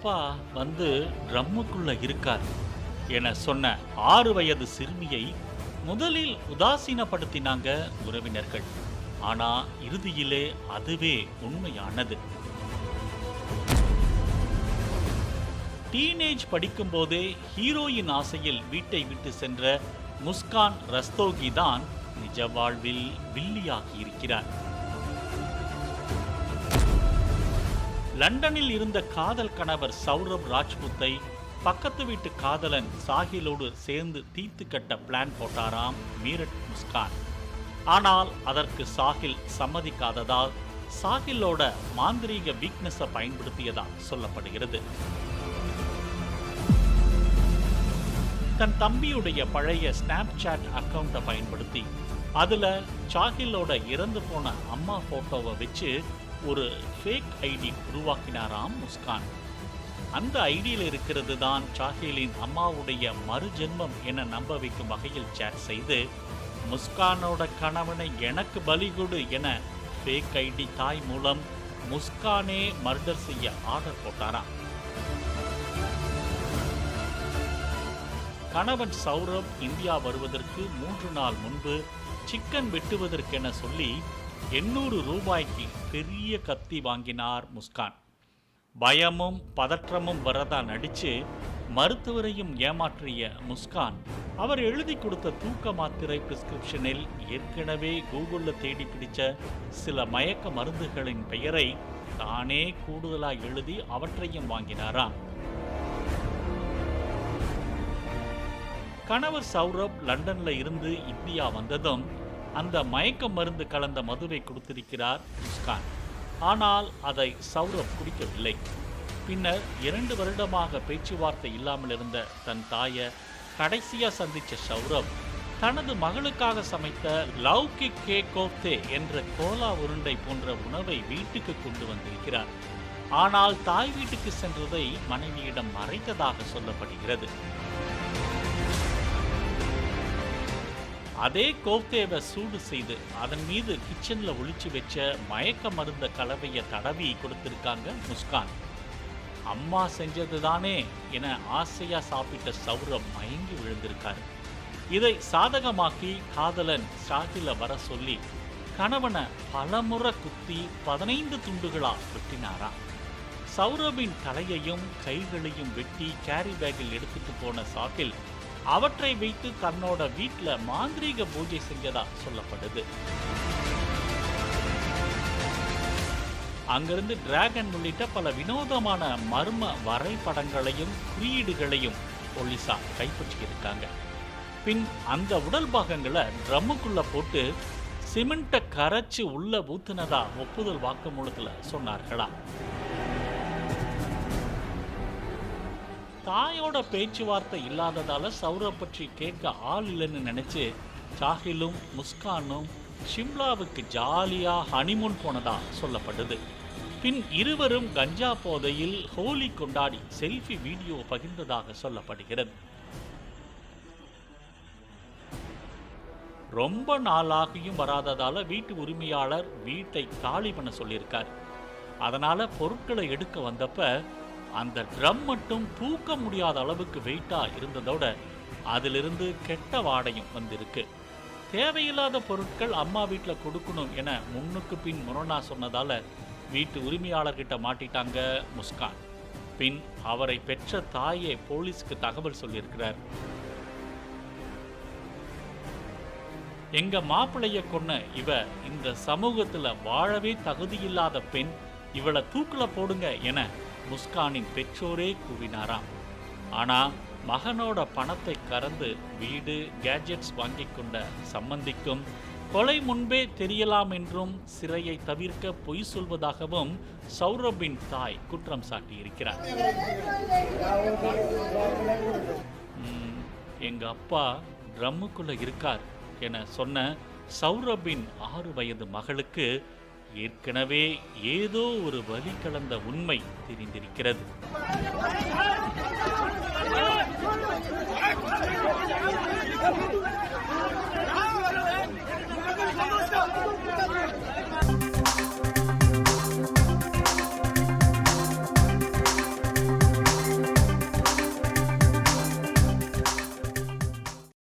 அப்பா வந்து ட்ரம்முக்குள்ள இருக்கார் என சொன்ன 6 வயது சிறுமியை முதலில் உதாசீனப்படுத்தினாங்க உறவினர்கள். ஆனா இறுதியிலே அதுவே உண்மையானது. டீனேஜ் படிக்கும்போதே ஹீரோயின் ஆசையில் வீட்டை விட்டு சென்ற முஸ்கான் ரஸ்தோகி தான் நிஜ வாழ்வில் வில்லியாகி இருக்கிறார். லண்டனில் இருந்த காதல் கணவர் சௌரப் ராஜ்புத்தை பக்கத்து வீட்டு காதலன் சாஹிலோடு சேர்ந்து தீர்த்து கட்ட பிளான் போட்டாராம் மீரட் முஸ்கான். ஆனால் அதற்கு சாஹில் சம்மதிக்காததால் சாஹிலோட மாந்திரீக வீக்னஸை பயன்படுத்தியதா சொல்லப்படுகிறது. தன் தம்பியுடைய பழைய ஸ்னாப்சாட் அக்கௌண்ட்டை பயன்படுத்தி அதில் சாஹிலோட இறந்து போன அம்மா ஃபோட்டோவை வச்சு ஒரு ஃபேக் ஐடி உருவாக்கினாராம் முஸ்கான். அந்த ஐடியில் இருக்கிறது தான் சாஹிலின் அம்மாவுடைய மறுஜென்மம் என நம்ப வைக்கும் வகையில் சேட் செய்து முஸ்கானோட கணவனை எனக்கு பலி கொடு என ஃபேக் ஐடி தாய் மூலம் முஸ்கானே மர்டர் செய்ய ஆர்டர் போட்டாராம். கணவன் சௌரப் இந்தியா வருவதற்கு 3 நாள் முன்பு சிக்கன் வெட்டுவதற்கென சொல்லி 800 ரூபாய்க்கு பெரிய கத்தி வாங்கினார் முஸ்கான். பயமும் பதற்றமும் வரதா நடித்து மருத்துவரையும் ஏமாற்றிய முஸ்கான் அவர் எழுதி கொடுத்த தூக்க மாத்திரை பிரிஸ்கிரிப்ஷனில் ஏற்கனவே கூகுளில் தேடி பிடிச்ச சில மயக்க மருந்துகளின் பெயரை தானே கூடுதலாக எழுதி அவற்றையும் வாங்கினாராம். கணவர் சௌரப் லண்டன்ல இருந்து இந்தியா வந்ததும் அந்த மயக்க மருந்து கலந்த மதுவை கொடுத்திருக்கிறார் முஸ்கான். ஆனால் அதை சௌரப் குடிக்கவில்லை. பின்னர் 2 வருடமாக பேச்சுவார்த்தை இல்லாமல் இருந்த தன் தாயை கடைசியா சந்திச்ச சௌரப் தனது மகளுக்காக சமைத்த லவ்கி கே கோப்தே என்ற கோலா உருண்டை போன்ற உணவை வீட்டுக்கு கொண்டு வந்திருக்கிறார். ஆனால் தாய் வீட்டுக்கு சென்றதை மனைவியிடம் மறைத்ததாக சொல்லப்படுகிறது. அதே கோப்தேவை சூடு செய்து அதன் மீது கிச்சன்ல ஒளிச்சு வச்ச மயக்க மருந்த கலவையை தடவி கொடுத்திருக்காங்க முஸ்கான். அம்மா செஞ்சது தானே என ஆசையா சாப்பிட்ட சௌரப் மயங்கி விழுந்திருக்காரு. இதை சாதகமாக்கி காதலன் சாஹில வர சொல்லி கணவனை பலமுறை குத்தி 15 துண்டுகளா வெட்டினாராம். சௌரபின் தலையையும் கைகளையும் வெட்டி கேரி பேக்கில் எடுத்துட்டு போன சாஹில் அவற்றை வைத்து தன்னோட வீட்டில் மாந்திரீக பூஜை செஞ்சதா சொல்லப்படுது. அங்கிருந்து டிராகன் உள்ளிட்ட பல வினோதமான மர்ம வரைபடங்களையும் குறியீடுகளையும் போலீசார் கைப்பற்றியிருக்காங்க. பின் அந்த உடல் பாகங்களை ட்ரம்முக்குள்ள போட்டு சிமெண்ட்டை கரைச்சி உள்ள ஊத்துனதா ஒப்புதல் வாக்குமூலத்தில் சொன்னார்களா. தாயோட பேச்சுவார்த்தை இல்லாததால சௌரப் பற்றி கேட்க ஆள் இல்லைன்னு நினைச்சு சாஹிலும் முஸ்கானும் ஷிம்லாவுக்கு ஜாலியா ஹனிமூன் போனதா சொல்லப்படுது. பின் இருவரும் கஞ்சா போதையில் ஹோலி கொண்டாடி செல்ஃபி வீடியோ பகிர்ந்ததாக சொல்லப்படுகிறது. ரொம்ப நாளாகியும் வராததால வீட்டு உரிமையாளர் வீட்டை காலி பண்ண சொல்லியிருக்கார். அதனால பொருட்களை எடுக்க வந்தப்ப அந்த ட்ரம் மட்டும் தூக்க முடியாத அளவுக்கு வெயிட்டா இருந்ததோட அதிலிருந்து கெட்ட வாடையும் வந்திருக்கு. தேவையில்லாத பொருட்கள் அம்மா வீட்டில் கொடுக்கணும் என முன்னுக்கு பின் முரணா சொன்னதால வீட்டு உரிமையாளர்கிட்ட மாட்டிட்டாங்க முஸ்கான். பின் அவரை பெற்ற தாயே போலீஸ்க்கு தகவல் சொல்லியிருக்கிறார். எங்க மாப்பிள்ளைய கொன்ன இவ இந்த சமூகத்துல வாழவே தகுதியில்லாத பெண், இவளை தூக்குல போடுங்க என முஸ்கானின் பெற்றோரே கூவினாராம். ஆனா மகனோட பணத்தை கறந்து வீடு கேட்ஜெட்ஸ் வாங்கி கொண்ட சம்பந்திக்கும் கொலை முன்பே தெரியலாம் என்றும் சிறையை தவிர்க்க பொய் சொல்வதாகவும் சௌரபின் தாய் குற்றம் சாட்டியிருக்கிறார். எங்க அப்பா ட்ரம்முக்குள்ள இருக்கார் என சொன்ன சௌரபின் 6 வயது மகளுக்கு ஏற்கனவே ஏதோ ஒரு வலி கலந்த உண்மை தெரிந்திருக்கிறது.